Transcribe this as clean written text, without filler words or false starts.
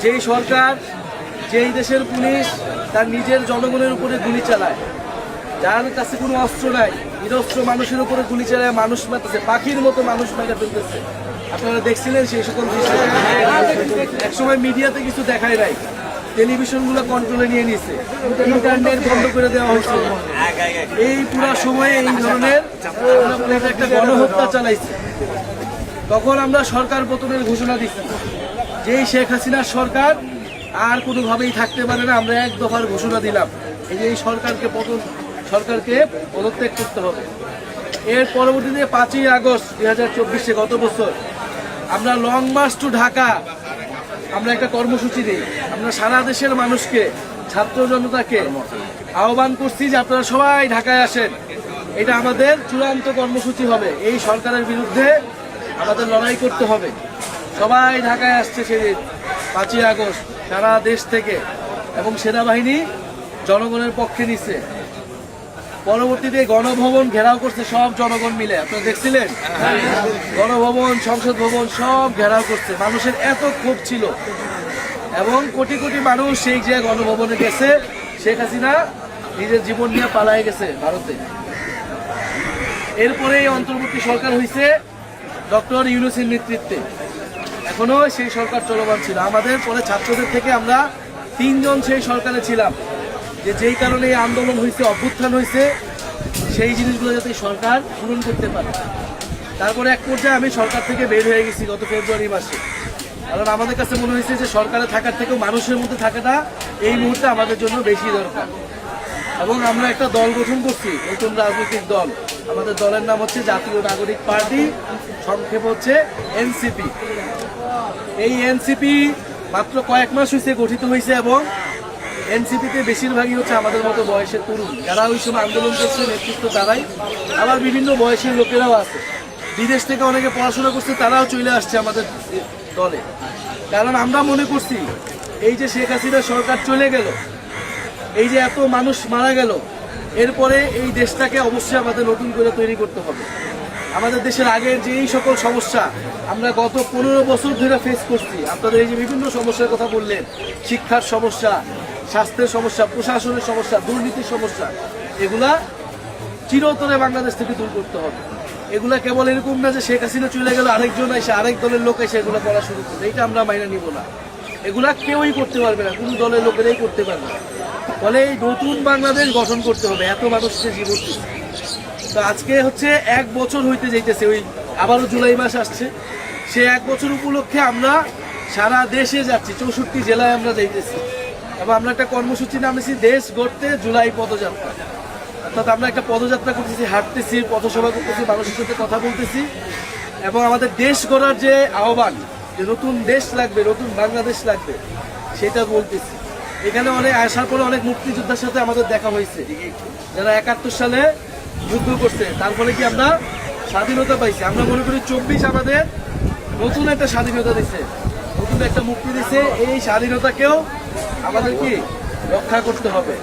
যেই সরকার, যেই দেশের পুলিশ তার নিজের জনগণের উপরে গুলি চালায়, যার কাছে কোনো অস্ত্র নাই, নিরস্ত্র মানুষের উপরে গুলি চালায়, মানুষ মারতেছে, পাখির মতো মানুষ মেরে ফেলতেছে। আপনারা দেখছিলেন সেই সকল দৃশ্য। একসময় মিডিয়াতে কিছু দেখায় নাই, টেলিভিশনগুলো কন্ট্রোলে নিয়ে নিয়েছে, ইন্টারনেট বন্ধ করে দেওয়া হয়েছে। এই পুরা সময়ে এই ধরনের একটা গণহত্যা চালাইছে। তখন আমরা সরকার পতনের ঘোষণা দিচ্ছি, যেই শেখ হাসিনার সরকার আর কোনোভাবেই থাকতে পারে না, আমরা এক দফার ঘোষণা দিলাম এই সরকারকে পদত্যাগ করতে হবে। এর পরবর্তীতে 5ই আগস্ট 2024 গত বছর আমরা লং মার্চ টু ঢাকা আমরা একটা কর্মসূচি দিই। আমরা সারা দেশের মানুষকে, ছাত্র জনতাকে আহ্বান করছি যে আপনারা সবাই ঢাকায় আসেন। এটা আমাদের চূড়ান্ত কর্মসূচি হবে। এই সরকারের বিরুদ্ধে আমাদের লড়াই করতে হবে। সবাই ঢাকায় আসছে সেদিন 5ই আগস্ট সারা দেশ থেকে, এবং সেনাবাহিনী জনগণের পক্ষে নিচ্ছে। পরবর্তীতে গণভবন ঘেরাও করছে সব জনগণ মিলে, আপনারা দেখছিলেন? গণভবন, সংসদ ভবন সব ঘেরাও করছে। মানুষের এত ক্ষোভ ছিল, এবং কোটি কোটি মানুষ সেই যে গণভবনে গেছে। শেখ হাসিনা নিজের জীবন নিয়ে পালায় গেছে ভারতে। এরপরে অন্তর্বর্তী সরকার হয়েছে ডক্টর ইউনূসের নেতৃত্বে, এখনো সেই সরকার চলমান ছিল। আমাদের পরে ছাত্রদের থেকে আমরা 3 জন সেই সরকারে ছিলাম, যেই কারণে এই আন্দোলন হয়েছে, অভ্যুত্থান হয়েছে, সেই জিনিসগুলো যাতে সরকার পূরণ করতে পারে। তারপরে এক পর্যায়ে আমি সরকার থেকে বের হয়ে গেছি গত ফেব্রুয়ারি মাসে, কারণ আমাদের কাছে মনে হয়েছে যে সরকারে থাকার থেকেও মানুষের মধ্যে থাকাটা এই মুহূর্তে আমাদের জন্য বেশি দরকার। এবং আমরা একটা দল গঠন করছি, নতুন রাজনৈতিক দল। আমাদের দলের নাম হচ্ছে জাতীয় নাগরিক পার্টি, সংক্ষেপ হচ্ছে এনসিপি। এই এনসিপি মাত্র কয়েক মাস হয়েছে গঠিত হয়েছে, এবং এনসিপিতে বেশিরভাগই হচ্ছে আমাদের মতো বয়সের তরুণ, যারা ওই সময় আন্দোলন করছে, নেতৃত্ব তারাই। আবার বিভিন্ন বয়সের লোকেরাও আছে, বিদেশ থেকে অনেকে পড়াশোনা করছে, তারাও চলে আসছে আমাদের দলে। কারণ আমরা মনে করছি এই যে শেখ হাসিনা সরকার চলে গেল, এই যে এত মানুষ মারা গেল, এরপরে এই দেশটাকে অবশ্যই আমাদের নতুন করে তৈরি করতে হবে। আমাদের দেশের আগের যে এই সকল সমস্যা আমরা গত 15 বছর ধরে ফেস করছি, আপনাদের এই যে বিভিন্ন সমস্যার কথা বললেন, শিক্ষার সমস্যা, স্বাস্থ্যের সমস্যা, প্রশাসনের সমস্যা, দুর্নীতির সমস্যা, এগুলা চিরতরে বাংলাদেশ থেকে দূর করতে হবে। এগুলা কেবল এরকম না যে শেখ হাসিনা চলে গেল, আরেকজন এসে, আরেক দলের লোক এসে এগুলো করা শুরু করবে, এটা আমরা মাইনে নিব না। এগুলা কেউই করতে পারবে না, কোনো দলের লোকেরাই করতে পারবে না। ফলে এই নতুন বাংলাদেশ গঠন করতে হবে, এত মানুষকে জীবন দিচ্ছে। তো আজকে হচ্ছে 1 বছর হইতে যাইতেছে, ওই আবারও জুলাই মাস আসছে, সে 1 বছর উপলক্ষে আমরা সারা দেশে যাচ্ছি, 64 জেলায় আমরা যাইতেছি। এবং আমরা একটা কর্মসূচি নামেছি দেশ গড়তে জুলাই পদযাত্রা। অর্থাৎ আমরা একটা পদযাত্রা করতেছি, হাঁটতেছি, পথসভা করতেছি, মানুষের সাথে কথা বলতেছি, এবং আমাদের দেশ গড়ার যে আহ্বান, যে নতুন দেশ লাগবে, নতুন বাংলাদেশ লাগবে, সেটা বলতেছি। এখানে অনেক আসার পরে অনেক মুক্তিযোদ্ধার সাথে আমাদের দেখা হয়েছে, যারা 71 সালে যুদ্ধ করছে, তারপরে কি আমরা স্বাধীনতা পাইছি। আমরা মনে করি 24 আমাদের নতুন একটা স্বাধীনতা দিচ্ছে, নতুন একটা মুক্তি দিচ্ছে। এই স্বাধীনতাকেও আমাদের কি রক্ষা করতে হবে।